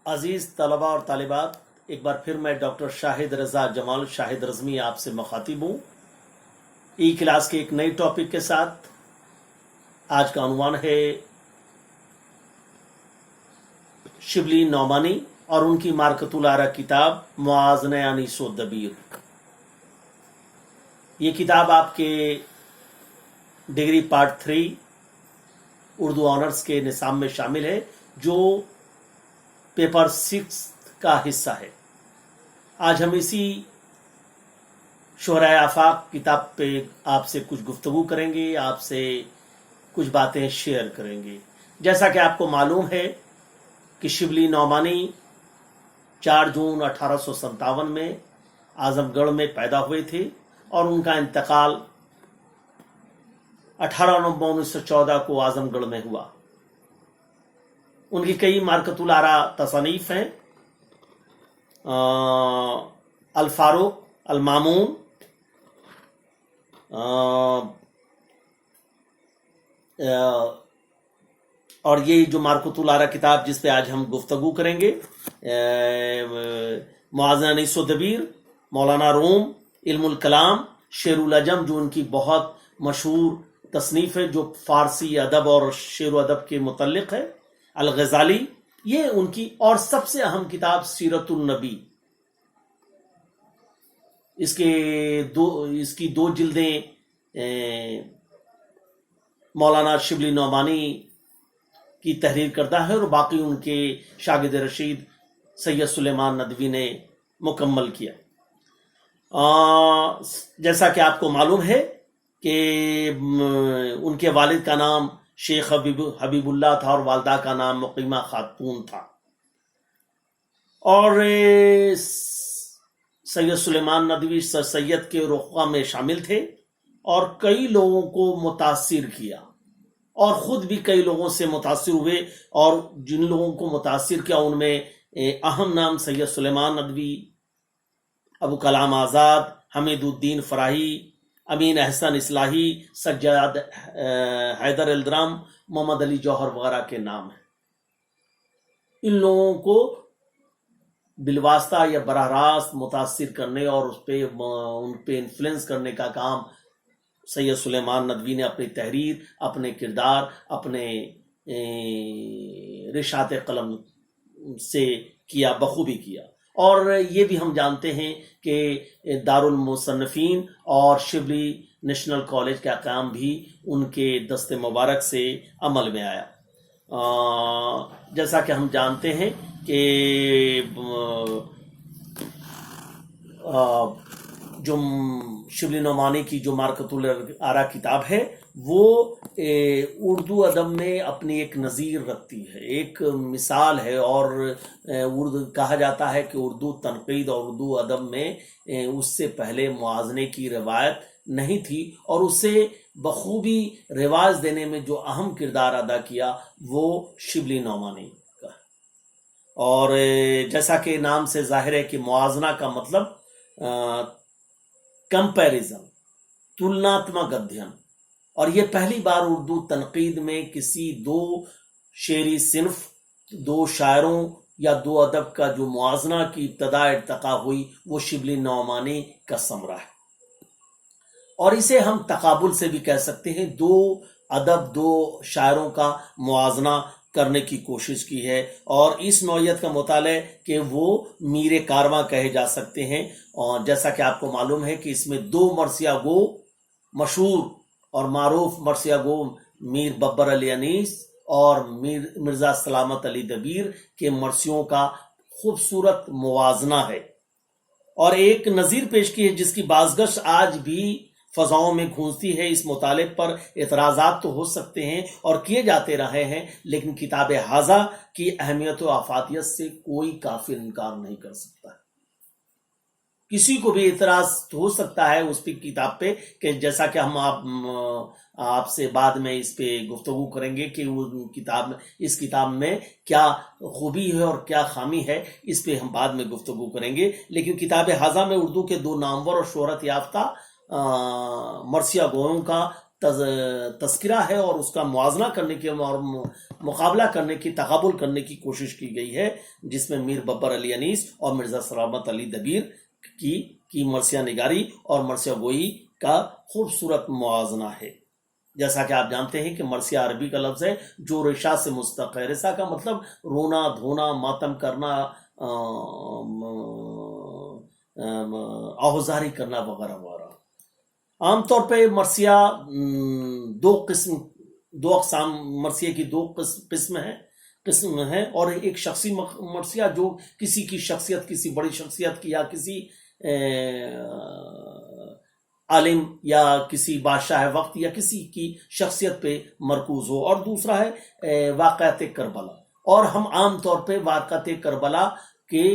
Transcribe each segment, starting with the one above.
عزیز طلباء اور طالبات، ایک بار پھر میں ڈاکٹر شاہد رضا جمال شاہد رزمی آپ سے مخاطب ہوں ای کلاس کے ایک نئی ٹاپک کے ساتھ۔ آج کا عنوان ہے شبلی نعمانی اور ان کی مارکۃ العرا کتاب موازنہ انیس و دبیر۔ یہ کتاب آپ کے ڈگری پارٹ 3 اردو آنرز کے نصاب میں شامل ہے، جو پیپر 6 کا حصہ ہے۔ آج ہم اسی شہرائے آفاق کتاب پہ آپ سے کچھ گفتگو کریں گے، آپ سے کچھ باتیں شیئر کریں گے۔ جیسا کہ آپ کو معلوم ہے کہ شبلی نعمانی 4 جون 1857 میں اعظم گڑھ میں پیدا ہوئے تھے اور ان کا انتقال 18 نومبر 1914 کو اعظم گڑھ میں ہوا۔ ان کی کئی مارکۃ العرا تصانیف ہیں، الفاروق، المامون، اور یہ جو مارکۃ العرا کتاب جس پہ آج ہم گفتگو کریں گے، موازنہ انیس و دبیر، مولانا روم، علم الکلام، شعر العجم جو ان کی بہت مشہور تصنیف ہے جو فارسی ادب اور شعر و ادب کے متعلق ہے، الغزالی، یہ ان کی اور سب سے اہم کتاب سیرت النبی۔ اس کی 2 جلدیں مولانا شبلی نعمانی کی تحریر کردہ ہے اور باقی ان کے شاگرد رشید سید سلیمان ندوی نے مکمل کیا۔ جیسا کہ آپ کو معلوم ہے کہ ان کے والد کا نام شیخ حبیب اللہ تھا اور والدہ کا نام مقیمہ خاتون تھا، اور سید سلیمان ندوی سر سید کے رخوہ میں شامل تھے اور کئی لوگوں کو متاثر کیا، اور خود بھی کئی لوگوں سے متاثر ہوئے، اور جن لوگوں کو متاثر کیا ان میں اہم نام سید سلیمان ندوی، ابو کلام آزاد، حمید الدین فراہی، امین احسن اصلاحی، سجاد حیدر الدرام، محمد علی جوہر وغیرہ کے نام ہیں۔ ان لوگوں کو بالواسطہ یا براہ راست متاثر کرنے اور ان پہ انفلوئنس کرنے کا کام سید سلیمان ندوی نے اپنی تحریر، اپنے کردار، اپنے رشات قلم سے کیا، بخوبی کیا۔ اور یہ بھی ہم جانتے ہیں کہ دارالمصنفین اور شبلی نیشنل کالج کا قیام بھی ان کے دست مبارک سے عمل میں آیا۔ جیسا کہ ہم جانتے ہیں کہ جو شبلی نعمانی کی جو مارکۃ العرا کتاب ہے وہ اردو ادب میں اپنی ایک نظیر رکھتی ہے، ایک مثال ہے، اور اردو کہا جاتا ہے کہ اردو تنقید اور اردو ادب میں اس سے پہلے موازنے کی روایت نہیں تھی، اور اسے بخوبی رواج دینے میں جو اہم کردار ادا کیا وہ شبلی نعمانی کا۔ اور جیسا کہ نام سے ظاہر ہے کہ موازنہ کا مطلب کمپیریزن، تلناتمک ادھین، اور یہ پہلی بار اردو تنقید میں کسی 2 شعری صنف، 2 شاعروں یا 2 ادب کا جو موازنہ کی ابتدا ارتقا ہوئی وہ شبلی نعمانی کا ثمرہ ہے۔ اور اسے ہم تقابل سے بھی کہہ سکتے ہیں، 2 ادب، 2 شاعروں کا موازنہ کرنے کی کوشش کی ہے، اور اس نوعیت کا مطالعہ کہ وہ میر کارواں کہے جا سکتے ہیں۔ اور جیسا کہ آپ کو معلوم ہے کہ اس میں 2 مرثیہ گو، مشہور اور معروف مرثیہ گو میر ببر علی انیس اور مرزا سلامت علی دبیر کے مرثیوں کا خوبصورت موازنہ ہے، اور ایک نظیر پیش کی ہے جس کی بازگشت آج بھی فضاؤں میں گونجتی ہے۔ اس مطالعے پر اعتراضات تو ہو سکتے ہیں اور کیے جاتے رہے ہیں، لیکن کتاب ھذا کی اہمیت و افادیت سے کوئی کافر انکار نہیں کر سکتا۔ کسی کو بھی اعتراض ہو سکتا ہے اس پہ کتاب پہ، کہ جیسا کہ ہم آپ سے بعد میں اس پہ گفتگو کریں گے کہ وہ اس کتاب میں کیا خوبی ہے اور کیا خامی ہے، اس پہ ہم بعد میں گفتگو کریں گے۔ لیکن کتاب ھذا میں اردو کے 2 نامور اور شہرت یافتہ مرثیہ گویوں کا تذکرہ ہے اور اس کا موازنہ کرنے کی اور مقابلہ کرنے کی، تقابل کرنے کی کوشش کی گئی ہے، جس میں میر ببر علی انیس اور مرزا سلامت علی دبیر کی مرثیہ نگاری اور مرثیہ گوئی کا خوبصورت موازنہ ہے۔ جیسا کہ آپ جانتے ہیں کہ مرثیہ عربی کا لفظ ہے جو رشا سے مشتق ہے۔ رشا کا مطلب رونا، دھونا، ماتم کرنا، آہوزاری کرنا وغیرہ وغیرہ۔ عام طور پہ مرثیہ دو اقسام، مرثیے کی دو قسم ہیں، اور ایک شخصی مرثیہ جو کسی کی شخصیت، کسی بڑی شخصیت کی یا کسی عالم یا کسی بادشاہ وقت یا کسی کی شخصیت پہ مرکوز ہو، اور دوسرا ہے واقعات کربلا، اور ہم عام طور پہ واقعات کربلا کے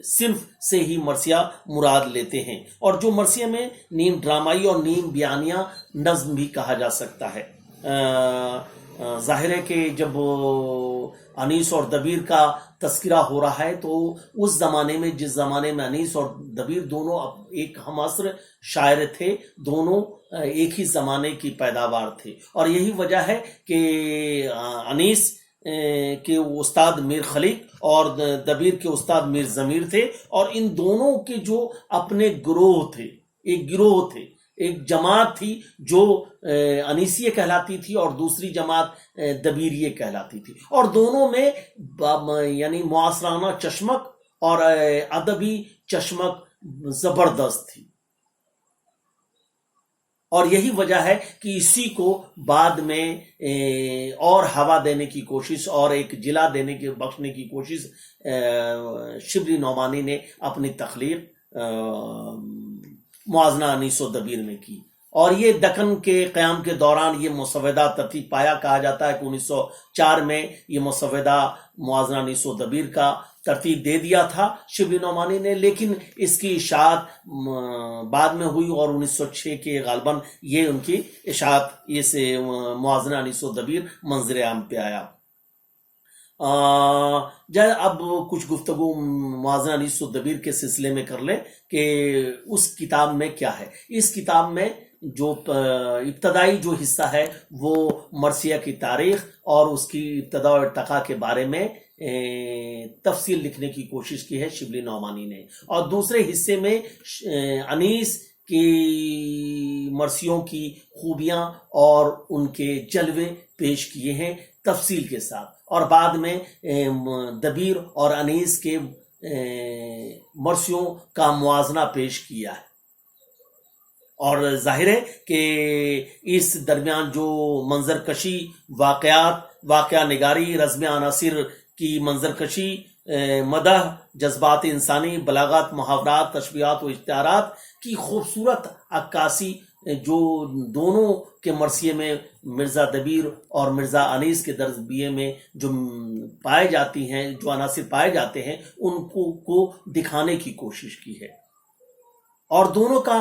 صنف سے ہی مرثیہ مراد لیتے ہیں، اور جو مرثیے میں نیم ڈرامائی اور نیم بیانیہ نظم بھی کہا جا سکتا ہے۔ ظاہر ہے کہ جب انیس اور دبیر کا تذکرہ ہو رہا ہے تو اس زمانے میں، جس زمانے میں انیس اور دبیر دونوں ایک ہم عصر شاعر تھے، دونوں ایک ہی زمانے کی پیداوار تھے، اور یہی وجہ ہے کہ انیس کے استاد میر خلیق اور دبیر کے استاد میر ضمیر تھے، اور ان دونوں کے جو اپنے گروہ تھے، ایک جماعت تھی جو انیسیہ کہلاتی تھی اور دوسری جماعت دبیریہ کہلاتی تھی، اور دونوں میں یعنی معاصرانہ چشمک اور ادبی چشمک زبردست تھی، اور یہی وجہ ہے کہ اسی کو بعد میں اور ہوا دینے کی کوشش اور ایک جلا دینے کی، بخشنے کی کوشش شبلی نعمانی نے اپنی تخلیق موازنہ انیس و دبیر میں کی، اور یہ دکن کے قیام کے دوران یہ مسودہ ترتیب پایا۔ کہا جاتا ہے کہ 1904 میں یہ مسودہ موازنہ انیس و دبیر کا ترتیب دے دیا تھا شبلی نعمانی نے، لیکن اس کی اشاعت بعد میں ہوئی، اور 1906 کے غالباً یہ ان کی اشاعت اس موازنہ انیس و دبیر منظر عام پہ آیا۔ اب کچھ گفتگو موازنہ انیس و دبیر کے سلسلے میں کر لیں کہ اس کتاب میں کیا ہے۔ اس کتاب میں جو ابتدائی جو حصہ ہے وہ مرثیہ کی تاریخ اور اس کی ابتدا و ارتقاء کے بارے میں تفصیل لکھنے کی کوشش کی ہے شبلی نعمانی نے، اور دوسرے حصے میں انیس کی مرثیوں کی خوبیاں اور ان کے جلوے پیش کیے ہیں تفصیل کے ساتھ، اور بعد میں دبیر اور انیس کے مرثیوں کا موازنہ پیش کیا ہے۔ اور ظاہر ہے کہ اس درمیان جو منظر کشی، واقعہ نگاری، رزم عناصر کی منظر کشی، مدح، جذبات انسانی، بلاغت، محاورات، تشبیہات و اشتہارات کی خوبصورت عکاسی جو دونوں کے مرثیے میں مرزا دبیر اور مرزا انیس کے دربیے میں جو پائے جاتی ہیں، جو عناصر پائے جاتے ہیں، ان کو دکھانے کی کوشش کی ہے اور دونوں کا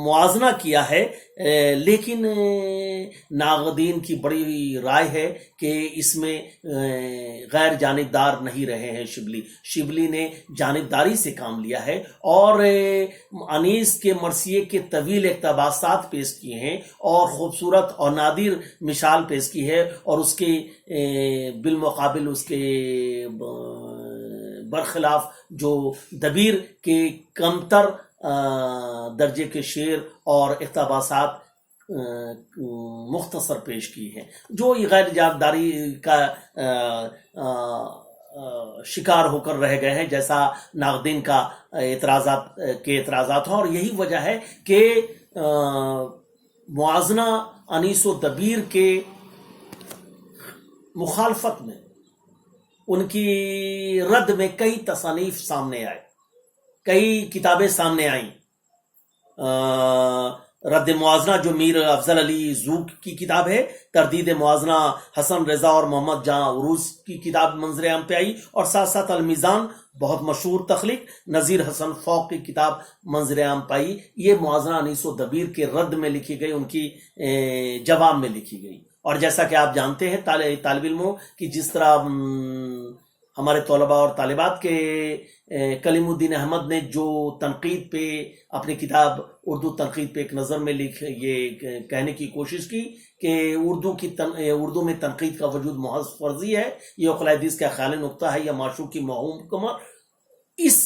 موازنہ کیا ہے۔ لیکن ناقدین کی بڑی رائے ہے کہ اس میں غیر جانبدار نہیں رہے ہیں شبلی نے جانبداری سے کام لیا ہے، اور انیس کے مرثیے کے طویل اقتباسات پیش کیے ہیں اور خوبصورت اور نادر مثال پیش کی ہے، اور اس کے بالمقابل اس کے برخلاف جو دبیر کے کمتر درجے کے شعر اور اقتباسات مختصر پیش کی ہیں، جو غیر جانبداری کا شکار ہو کر رہ گئے ہیں، جیسا ناقدین کا اعتراضات ہیں۔ اور یہی وجہ ہے کہ موازنہ انیس و دبیر کے مخالفت میں، ان کی رد میں کئی تصانیف سامنے آئے، کئی کتابیں سامنے آئیں۔ رد موازنہ جو میر افضل علی زوق کی کتاب ہے، تردید موازنہ حسن رضا اور محمد جہاں عروض کی کتاب منظر عام پہ آئی، اور ساتھ ساتھ المیزان بہت مشہور تخلیق نذیر حسن فوق کی کتاب منظر عام پائی۔ یہ موازنہ انیس و دبیر کے رد میں لکھی گئی، ان کی جواب میں لکھی گئی۔ اور جیسا کہ آپ جانتے ہیں طالب علموں کہ جس طرح ہمارے طلباء اور طالبات کے کلیم الدین احمد نے جو تنقید پہ اپنی کتاب اردو تنقید پہ ایک نظر میں یہ کہنے کی کوشش کی کہ اردو میں تنقید کا وجود محض فرضی ہے، یہ عقل حدیث کا خیال نقطہ ہے یا معشوق کی محکمہ. اس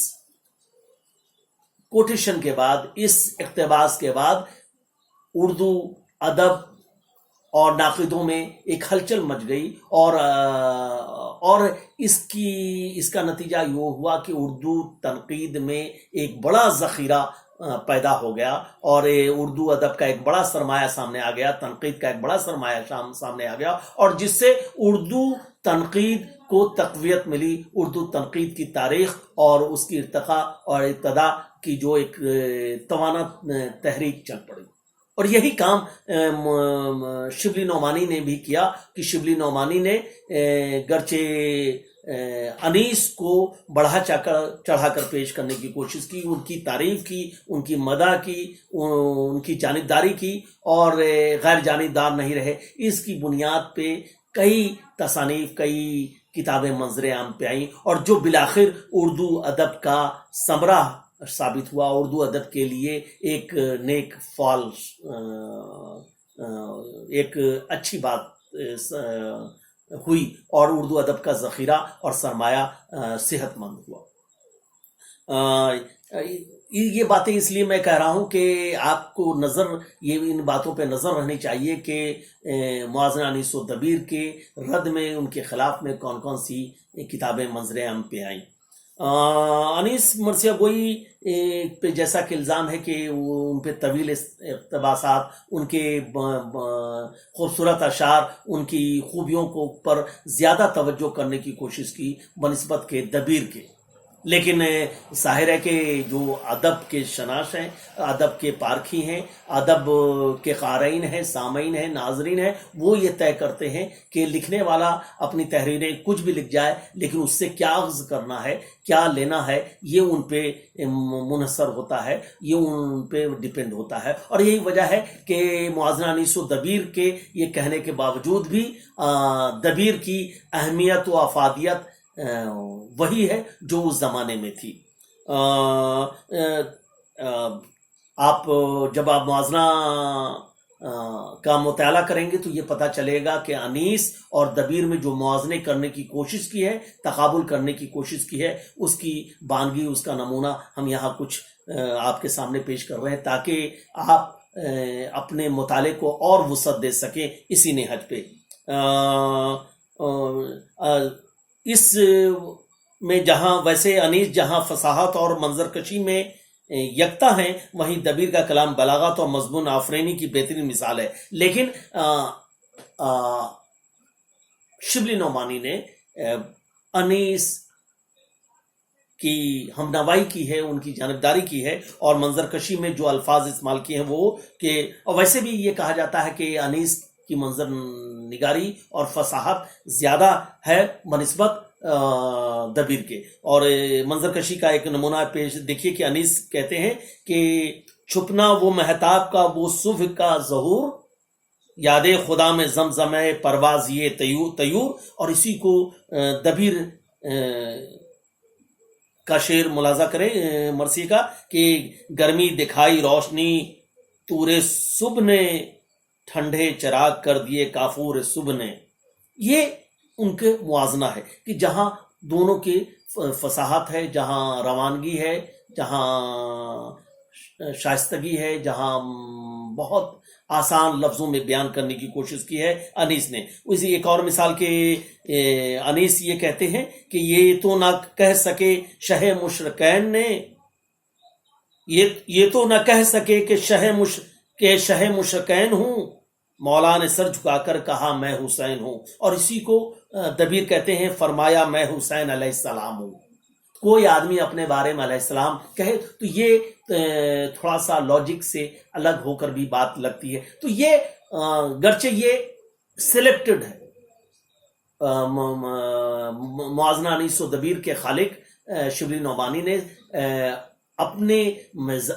کوٹیشن کے بعد، اس اقتباس کے بعد اردو ادب اور ناقدوں میں ایک ہلچل مچ گئی، اور اس کا نتیجہ یہ ہوا کہ اردو تنقید میں ایک بڑا ذخیرہ پیدا ہو گیا، اور اردو ادب کا ایک بڑا سرمایہ سامنے آ گیا، تنقید کا ایک بڑا سرمایہ سامنے آ گیا، اور جس سے اردو تنقید کو تقویت ملی. اردو تنقید کی تاریخ اور اس کی ارتقاء اور ابتدا کی جو ایک توانا تحریک چل پڑی. اور یہی کام شبلی نعمانی نے بھی کیا کہ شبلی نعمانی نے گرچہ انیس کو بڑھا چڑھا کر پیش کرنے کی کوشش کی، ان کی تعریف کی، ان کی مدح کی، ان کی جانبداری کی، اور غیر جانبدار نہیں رہے. اس کی بنیاد پہ کئی تصانیف، کئی کتابیں منظر عام پہ آئیں، اور جو بالآخر اردو ادب کا ثمرہ ثابت ہوا، اردو ادب کے لیے ایک نیک فال، ایک اچھی بات ہوئی، اور اردو ادب کا ذخیرہ اور سرمایہ صحت مند ہوا. یہ باتیں اس لیے میں کہہ رہا ہوں کہ آپ کو ان باتوں پہ نظر رہنی چاہیے کہ موازنہ انیس و دبیر کے رد میں، ان کے خلاف میں کون کون سی کتابیں منظر عام پہ آئیں. انیس مرثیہ گوئی پہ جیسا کہ الزام ہے کہ ان پہ طویل اقتباسات، ان کے خوبصورت اشعار، ان کی خوبیوں کو پر زیادہ توجہ کرنے کی کوشش کی بنسبت کے دبیر کے. لیکن ظاہر ہے کہ جو ادب کے شناس ہیں، ادب کے پارکھی ہیں، ادب کے قارئین ہیں، سامعین ہیں، ناظرین ہیں، وہ یہ طے کرتے ہیں کہ لکھنے والا اپنی تحریریں کچھ بھی لکھ جائے، لیکن اس سے کیا اخذ کرنا ہے، کیا لینا ہے، یہ ان پہ منحصر ہوتا ہے، یہ ان پہ ڈیپینڈ ہوتا ہے. اور یہی وجہ ہے کہ موازنہ انیس و دبیر کے یہ کہنے کے باوجود بھی دبیر کی اہمیت و افادیت وہی ہے جو اس زمانے میں تھی. جب آپ موازنہ کا مطالعہ کریں گے تو یہ پتہ چلے گا کہ انیس اور دبیر میں جو موازنے کرنے کی کوشش کی ہے، تقابل کرنے کی کوشش کی ہے، اس کی بانگی، اس کا نمونہ ہم یہاں کچھ آپ کے سامنے پیش کر رہے ہیں تاکہ آپ اپنے مطالعے کو اور وسعت دے سکیں اسی نہج پہ. اس میں جہاں ویسے انیس جہاں فصاحت اور منظر کشی میں یکتا ہیں، وہیں دبیر کا کلام بلاغت اور مضمون آفرینی کی بہترین مثال ہے. لیکن شبلی نعمانی نے انیس کی ہمنوائی کی ہے، ان کی جانبداری کی ہے، اور منظر کشی میں جو الفاظ استعمال کیے ہیں وہ کہ، اور ویسے بھی یہ کہا جاتا ہے کہ انیس کی منظر نگاری اور فصاحت زیادہ ہے بنسبت دبیر کے. اور منظر کشی کا ایک نمونہ پیش دیکھیے کہ انیس کہتے ہیں کہ چھپنا وہ مہتاب کا وہ صبح کا ظہور، یاد خدا میں زمزمہ پرواز یہ طیور. اور اسی کو دبیر کا شعر ملاحظہ کریں مرثی کا کہ گرمی دکھائی روشنی تورے صبح نے، ٹھنڈے چراغ کر دیے کافور صبح نے. یہ ان کے موازنہ ہے کہ جہاں دونوں کی فصاحت ہے، جہاں روانگی ہے، جہاں شائستگی ہے، جہاں بہت آسان لفظوں میں بیان کرنے کی کوشش کی ہے انیس نے. اسی ایک اور مثال کے انیس یہ کہتے ہیں کہ یہ تو نہ کہہ سکے شہ مشرکین نے، یہ تو نہ کہہ سکے کہ شہ مشرکین ہوں، مولا نے سر جھکا کر کہا میں حسین ہوں. اور اسی کو دبیر کہتے ہیں فرمایا میں حسین علیہ السلام ہوں. کوئی آدمی اپنے بارے میں علیہ السلام کہے تو یہ تھوڑا سا لاجک سے الگ ہو کر بھی بات لگتی ہے. تو یہ گرچہ یہ سلیکٹڈ ہے، موازنہ انیس و دبیر کے خالق شبلی نعمانی نے اپنے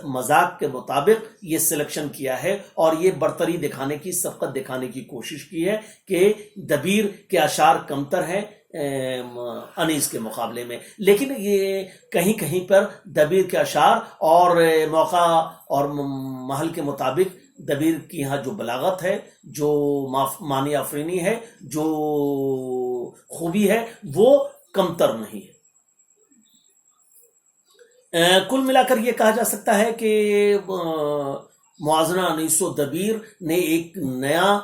مذاق کے مطابق یہ سلیکشن کیا ہے، اور یہ برتری دکھانے کی، سبقت دکھانے کی کوشش کی ہے کہ دبیر کے اشعار کمتر ہیں انیس کے مقابلے میں. لیکن یہ کہیں کہیں پر دبیر کے اشعار اور موقع اور محل کے مطابق دبیر کی یہاں جو بلاغت ہے، جو معنی آفرینی ہے، جو خوبی ہے، وہ کمتر نہیں ہے. کل ملا کر یہ کہا جا سکتا ہے کہ موازنہ انیس و دبیر نے ایک نیا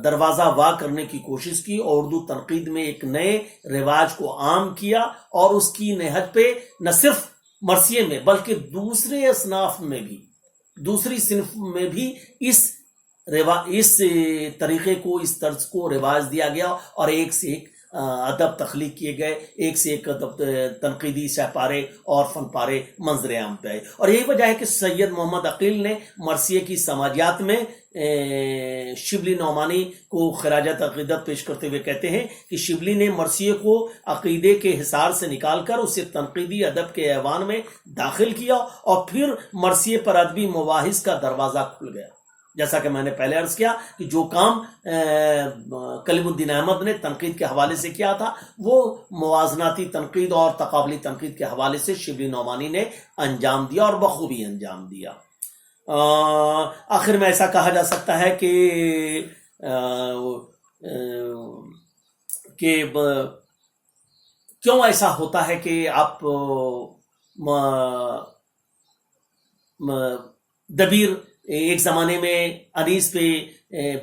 دروازہ وا کرنے کی کوشش کی اور اردو تنقید میں ایک نئے رواج کو عام کیا، اور اس کی نہج پہ نہ صرف مرثیے میں بلکہ دوسرے اصناف میں بھی، دوسری صنف میں بھی اس طریقے کو، اس طرز کو رواج دیا گیا، اور ایک سے ایک ادب تخلیق کیے گئے، ایک سے ایک ادب تنقیدی شہ پارے اور فن پارے منظر عام پہ آئے. اور یہی وجہ ہے کہ سید محمد عقیل نے مرثیے کی سماجیات میں شبلی نعمانی کو خراج عقیدت پیش کرتے ہوئے کہتے ہیں کہ شبلی نے مرثیے کو عقیدے کے حصار سے نکال کر اسے تنقیدی ادب کے ایوان میں داخل کیا، اور پھر مرثیے پر ادبی مباحث کا دروازہ کھل گیا. جیسا کہ میں نے پہلے عرض کیا کہ جو کام کلیم الدین احمد نے تنقید کے حوالے سے کیا تھا، وہ موازناتی تنقید اور تقابلی تنقید کے حوالے سے شبلی نعمانی نے انجام دیا، اور بخوبی انجام دیا. آخر میں ایسا کہا جا سکتا ہے کہ کیوں ایسا ہوتا ہے کہ آپ دبیر ایک زمانے میں انیس پہ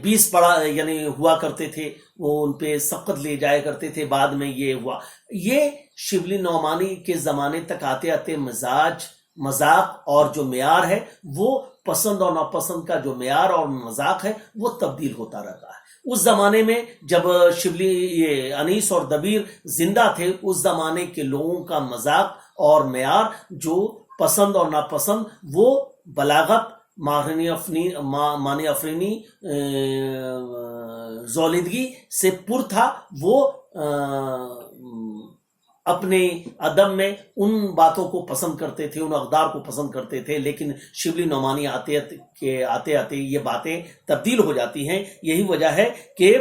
20 پڑھا یعنی ہوا کرتے تھے، وہ ان پہ سبقت لے جایا کرتے تھے، بعد میں یہ ہوا. یہ شبلی نعمانی کے زمانے تک آتے آتے مذاق اور جو معیار ہے، وہ پسند اور ناپسند کا جو معیار اور مذاق ہے، وہ تبدیل ہوتا رہتا ہے. اس زمانے میں جب شبلی انیس اور دبیر زندہ تھے، اس زمانے کے لوگوں کا مذاق اور معیار جو پسند اور ناپسند، وہ بلاغت، معنی آفرینی، زولیدگی سے پر تھا. وہ اپنے ادب میں ان باتوں کو پسند کرتے تھے، ان اقدار کو پسند کرتے تھے. لیکن شبلی نعمانی آتے آتے یہ باتیں تبدیل ہو جاتی ہیں. یہی وجہ ہے کہ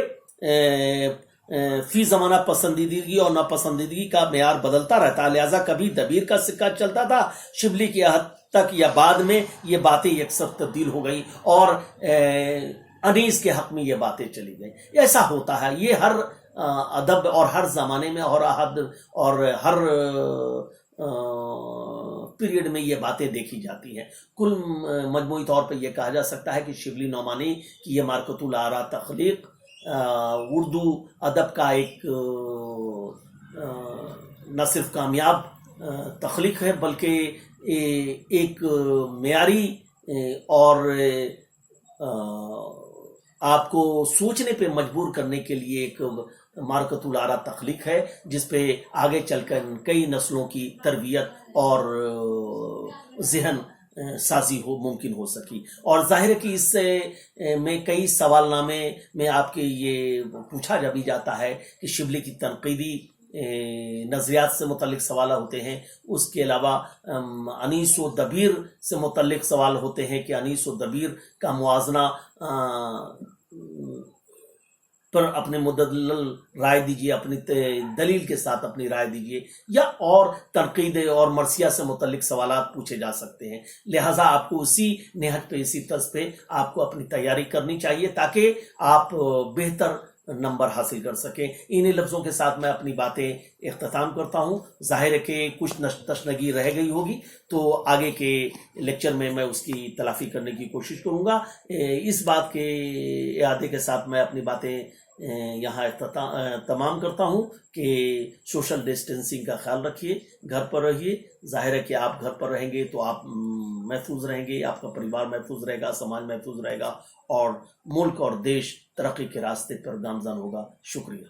فی زمانہ پسندیدگی اور ناپسندیدگی کا معیار بدلتا رہتا ہے. لہذا کبھی دبیر کا سکہ چلتا تھا شبلی کی عہد تک، یا بعد میں یہ باتیں یکسر تبدیل ہو گئی اور انیس کے حق میں یہ باتیں چلی گئی. ایسا ہوتا ہے، یہ ہر ادب اور ہر زمانے میں اور عہد اور ہر پیریڈ میں یہ باتیں دیکھی جاتی ہیں. کل مجموعی طور پر یہ کہا جا سکتا ہے کہ شبلی نعمانی کی یہ مارکۃ الآراء تخلیق اردو ادب کا ایک نہ صرف کامیاب تخلیق ہے، بلکہ ایک معیاری اور آپ کو سوچنے پہ مجبور کرنے کے لیے ایک مارکۃ الآراء تخلیق ہے، جس پہ آگے چل کر کئی نسلوں کی تربیت اور ذہن سازی ممکن ہو سکی. اور ظاہر ہے کہ اس میں کئی سوال نامے میں آپ کے یہ پوچھا بھی جاتا ہے کہ شبلی کی تنقیدی نظریات سے متعلق سوال ہوتے ہیں. اس کے علاوہ انیس و دبیر سے متعلق سوال ہوتے ہیں کہ انیس و دبیر کا موازنہ پر اپنے مدلل رائے دیجیے، اپنی دلیل کے ساتھ اپنی رائے دیجیے، یا اور تنقید اور مرثیہ سے متعلق سوالات پوچھے جا سکتے ہیں. لہٰذا آپ کو اسی نہج پہ، اسی طرز پہ آپ کو اپنی تیاری کرنی چاہیے تاکہ آپ بہتر نمبر حاصل کر سکیں. انہی لفظوں کے ساتھ میں اپنی باتیں اختتام کرتا ہوں. ظاہر ہے کہ کچھ تشنگی رہ گئی ہوگی، تو آگے کے لیکچر میں اس کی تلافی کرنے کی کوشش کروں گا. اس بات کے اعادے کے ساتھ میں اپنی باتیں یہاں تمام کرتا ہوں کہ سوشل ڈسٹینسنگ کا خیال رکھیے، گھر پر رہیے. ظاہر ہے کہ آپ گھر پر رہیں گے تو آپ محفوظ رہیں گے، آپ کا پریوار محفوظ رہے گا، سماج محفوظ رہے گا، اور ملک اور دیش ترقی کے راستے پر گامزن ہوگا. شکریہ.